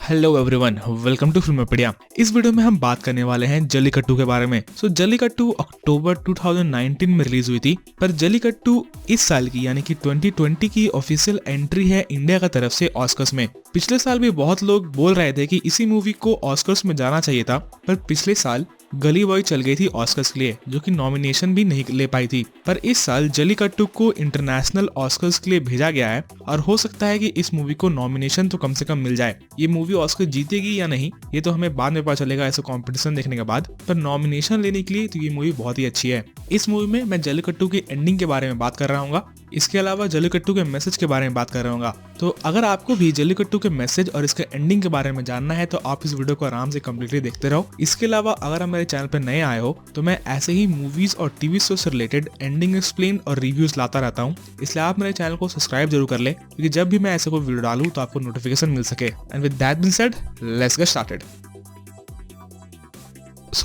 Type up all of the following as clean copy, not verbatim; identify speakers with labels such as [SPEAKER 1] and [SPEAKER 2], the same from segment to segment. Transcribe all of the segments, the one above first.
[SPEAKER 1] Hello everyone, welcome to Filmopedia. इस video में हम बात करने वाले हैं जल्लीकट्टू के बारे में। जल्लीकट्टू अक्टूबर 2019 में रिलीज हुई थी, पर जल्लीकट्टू इस साल की यानी कि 2020 की ऑफिशियल एंट्री है इंडिया की तरफ से ऑस्कर्स में। पिछले साल भी बहुत लोग बोल रहे थे कि इसी मूवी को ऑस्कर्स में जाना चाहिए था, पर पिछले साल गली बॉय चल गई थी ऑस्कर्स के लिए, जो कि नॉमिनेशन भी नहीं ले पाई थी। पर इस साल जल्लीकट्टू को इंटरनेशनल ऑस्कर्स के लिए भेजा गया है और हो सकता है कि इस मूवी को नॉमिनेशन तो कम से कम मिल जाए। ये मूवी ऑस्कर जीतेगी या नहीं ये तो हमें बाद में पता चलेगा ऐसे कंपटीशन देखने के बाद, पर नॉमिनेशन लेने के लिए तो ये मूवी बहुत ही अच्छी है। इस मूवी में मैं जल्लीकट्टू की एंडिंग के बारे में बात कर रहा हूँ, इसके अलावा जल्लीकट्टू के मैसेज के बारे में बात कर रहा हूँ। तो अगर आपको भी जल्लीकट्टू के मैसेज और इसके एंडिंग के बारे में जानना है तो आप इस वीडियो को आराम से कंप्लीटली देखते रहो। इसके अलावा अगर आप मेरे चैनल पर नए आए हो तो मैं ऐसे ही मूवीज और टीवी शो से रिलेटेड एंडिंग एक्सप्लेन और रिव्यूज लाता रहता हूँ, इसलिए आप मेरे चैनल को सब्सक्राइब जरूर कर ले, क्योंकि जब भी मैं ऐसे कोई वीडियो डालूं तो आपको नोटिफिकेशन मिल सके। And with that being said, let's get started.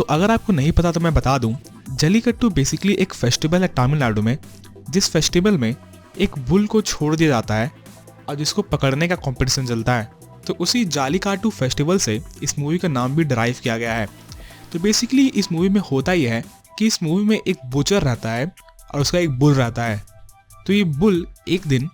[SPEAKER 1] अगर आपको नहीं पता तो मैं बता दूं, जल्लीकट्टू बेसिकली एक फेस्टिवल है तमिलनाडु में, जिस फेस्टिवल में एक बुल को छोड़ दिया जाता है और जिसको पकड़ने का कंपटीशन चलता है। तो उसी जल्लीकट्टू फेस्टिवल से इस मूवी का नाम भी डराइव किया गया है। तो बेसिकली इस मूवी में होता ही है कि इस मूवी में एक बुचर रहता है और उसका एक बुल रहता है। तो ये बुल एक दिन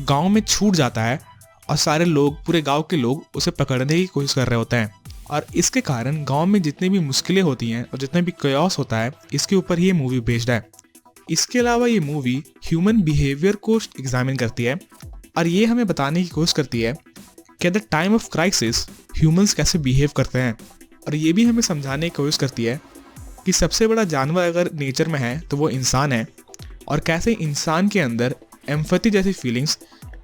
[SPEAKER 1] गांव में छूट जाता है और सारे लोग, पूरे गांव के लोग उसे पकड़ने की कोशिश कर रहे होते हैं, और इसके कारण गांव में जितनी भी मुश्किलें होती हैं और जितना भी कयास होता है, इसके ऊपर ये मूवी बेस्ड है। इसके अलावा ये मूवी ह्यूमन बिहेवियर को एग्जामिन करती है और ये हमें बताने की कोशिश करती है कि at the time of crisis humans कैसे बिहेव करते हैं, और ये भी हमें समझाने की कोशिश करती है कि सबसे बड़ा जानवर अगर नेचर में है तो वो इंसान है, और कैसे इंसान के अंदर एम्पैथी जैसी फीलिंग्स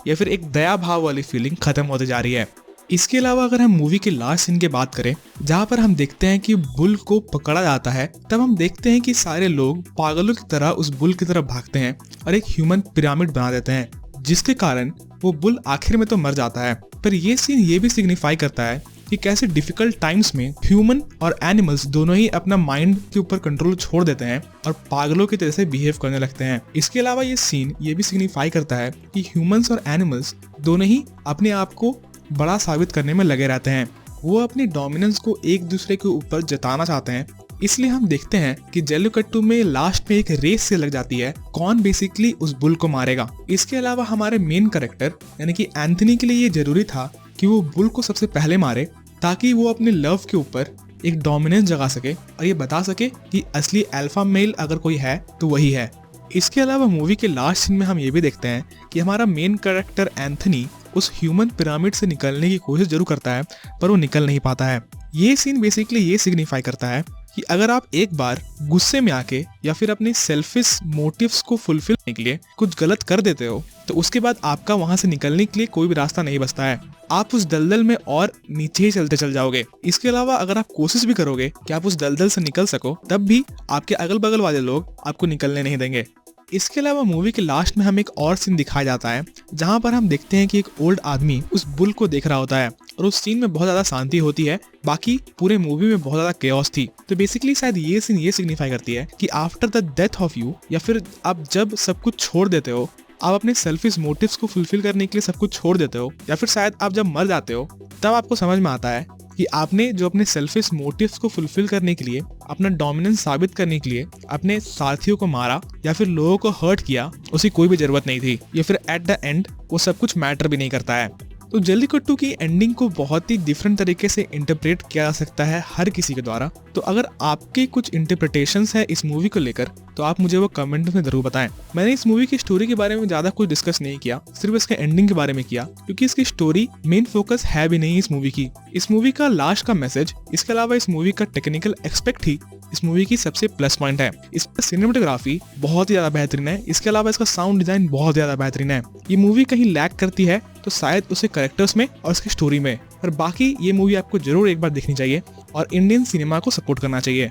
[SPEAKER 1] या फिर एक दया भाव वाली फीलिंग खत्म होती जा रही है। इसके अलावा अगर हम मूवी के लास्ट सीन की बात करें, जहाँ पर हम देखते हैं कि बुल को पकड़ा जाता है, तब हम देखते हैं कि सारे लोग पागलों की तरह उस बुल की तरफ भागते हैं और एक ह्यूमन पिरामिड बना देते हैं, जिसके कारण वो बुल आखिर में तो मर जाता है। पर ये सीन ये भी सिग्निफाई करता है कि कैसे डिफिकल्ट टाइम्स में ह्यूमन और एनिमल्स दोनों ही अपना माइंड के ऊपर कंट्रोल छोड़ देते हैं और पागलों की तरह से बिहेव करने लगते हैं। इसके अलावा ये सीन ये भी सिग्निफाई करता है कि ह्यूमंस और एनिमल्स दोनों ही अपने आप को बड़ा साबित करने में लगे रहते हैं। वो अपनी डोमिनेंस को एक दूसरे के ऊपर जताना चाहते हैं। इसलिए हम देखते हैं कि जल्लीकट्टू में लास्ट में एक रेस से लग जाती है कौन बेसिकली उस बुल को मारेगा। इसके अलावा हमारे मेन कैरेक्टर यानी कि एंथनी के लिए ये जरूरी था कि वो बुल को सबसे पहले मारे, ताकि वो अपने लव के ऊपर एक डोमिनेंस जगा सके और ये बता सके कि असली अल्फा मेल अगर कोई है तो वही है। इसके अलावा मूवी के लास्ट सीन में हम ये भी देखते हैं कि हमारा मेन कैरेक्टर एंथनी उस ह्यूमन पिरामिड से निकलने की कोशिश जरूर करता है, पर वो निकल नहीं पाता है। ये सीन बेसिकली ये सिग्निफाई करता है कि अगर आप एक बार गुस्से में आके या फिर अपने सेल्फिश मोटिव्स को फुलफिल करने के लिए कुछ गलत कर देते हो, तो उसके बाद आपका वहां से निकलने के लिए कोई भी रास्ता नहीं बचता है। आप उस दलदल में और नीचे ही चलते चल जाओगे। इसके अलावा अगर आप कोशिश भी करोगे कि आप उस दलदल से निकल सको, तब भी आपके अगल बगल वाले लोग आपको निकलने नहीं देंगे। इसके अलावा मूवी के लास्ट में हमें एक और सीन दिखाया जाता है, जहां पर हम देखते हैं कि एक ओल्ड आदमी उस बुल को देख रहा होता है, और उस सीन में बहुत ज्यादा शांति होती है। बाकी पूरे मूवी में बहुत ज्यादा केओस थी। तो बेसिकली शायद ये सीन ये सिग्निफाई करती है कि after the death of you, या फिर आप जब सब कुछ छोड़ देते हो, आप अपने सेल्फिश मोटिव्स को फुलफिल करने के लिए सब कुछ छोड़ देते हो, या फिर शायद आप जब मर जाते हो तब आपको समझ में आता है कि आपने जो अपने सेल्फिश मोटिव्स को फुलफिल करने के लिए, अपना डोमिनेंस साबित करने के लिए अपने साथियों को मारा या फिर लोगों को हर्ट किया, उसकी कोई भी जरूरत नहीं थी, या फिर एट द एंड वो सब कुछ मैटर भी नहीं करता है। तो जल्लीकट्टू की एंडिंग को बहुत ही डिफरेंट तरीके से इंटरप्रेट किया जा सकता है हर किसी के द्वारा। तो अगर आपके कुछ इंटरप्रिटेशंस है इस मूवी को लेकर, तो आप मुझे वो कमेंट में जरूर बताएं। मैंने इस मूवी की स्टोरी के बारे में ज्यादा कुछ डिस्कस नहीं किया, सिर्फ इसके एंडिंग के बारे में किया, क्योंकि इसकी स्टोरी मेन फोकस है भी नहीं इस मूवी की। इस मूवी का लास्ट का मैसेज, इसके अलावा इस मूवी का टेक्निकल एस्पेक्ट ही इस मूवी की सबसे प्लस पॉइंट है। इसका सिनेमेटोग्राफी बहुत ही ज्यादा बेहतरीन है। इसके अलावा इसका साउंड डिजाइन बहुत ज्यादा बेहतरीन है। ये मूवी कहीं लैग करती है तो शायद उसे कैरेक्टर्स में और उसकी स्टोरी में, पर बाकी ये मूवी आपको जरूर एक बार देखनी चाहिए और इंडियन सिनेमा को सपोर्ट करना चाहिए।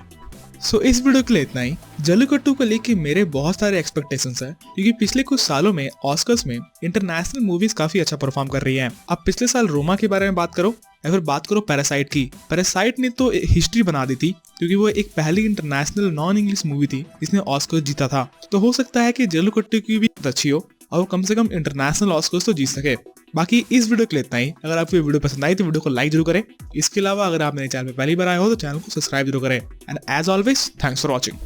[SPEAKER 1] इस वीडियो के लिए इतना ही। जल्लीकट्टू को लेके मेरे बहुत सारे एक्सपेक्टेशंस है, क्योंकि पिछले कुछ सालों में ऑस्कर्स में इंटरनेशनल मूवीज काफी अच्छा परफॉर्म कर रही हैं। अब पिछले साल रोमा के बारे में बात करो या फिर बात करो पैरासाइट की। पैरासाइट ने तो हिस्ट्री बना दी थी, क्योंकि वो एक पहली इंटरनेशनल नॉन इंग्लिश मूवी थी जिसने ऑस्कर जीता था। तो हो सकता है कि जल्लीकट्टू की भी अच्छी हो और वो कम से कम इंटरनेशनल ऑस्कर्स तो जीत सके। बाकी इस वीडियो के लिए इतना ही। अगर आपको ये वीडियो पसंद आई तो वीडियो को लाइक जरूर करें। इसके अलावा अगर आप मेरे चैनल पर पहली बार आए हो तो चैनल को सब्सक्राइब जरूर करें। And as always thanks for watching.